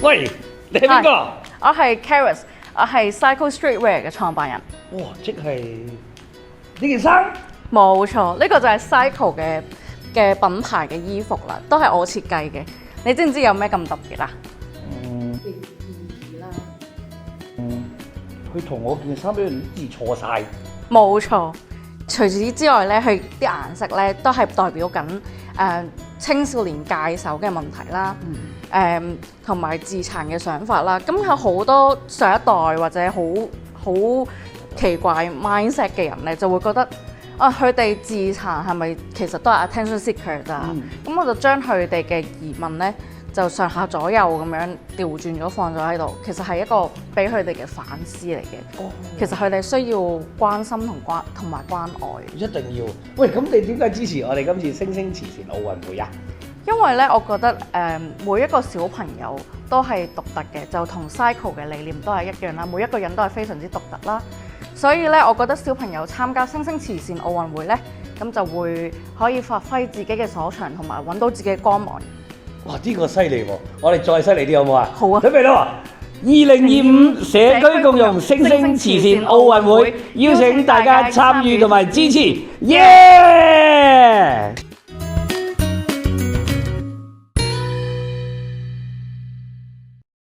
喂，你係邊個？我係 Charis，我係 Cycle Streetwear 嘅創辦人。哇，即係呢件衫。冇錯，呢個就係 Cycle 嘅品牌嘅衣服啦，都係我設計嘅。你知唔知有咩咁特別啊？意義啦。佢同我件衫啲字錯晒。冇錯。除此之外咧，佢啲顏色咧都係代表緊青少年戒手嘅問題啦，同埋自殘嘅想法啦。咁有好多上一代或者好奇怪 mindset 嘅人咧，就會覺得佢哋自殘係咪其實都係 attention seeker 咋？咁我就將佢哋嘅疑問咧，就上下左右咁樣調轉咗放咗喺度，其實係一個俾佢哋嘅反思嚟嘅。其實佢哋需要關心同埋關愛。一定要。喂，咁你點解支持我哋今次星星慈善奧運會啊？因為咧，我覺得每一個小朋友都係獨特嘅，就同 Cycle 嘅理念都係一樣啦。每一個人都係非常之獨特啦。所以咧，我覺得小朋友參加星星慈善奧運會咧，咁就會可以發揮自己嘅所長，同埋揾到自己嘅光芒。哇！呢個犀利喎，我哋再犀利啲好唔好啊？好啊！準備啦！2025社區共融星星慈善奧運會，邀請大家參與同埋支持，耶！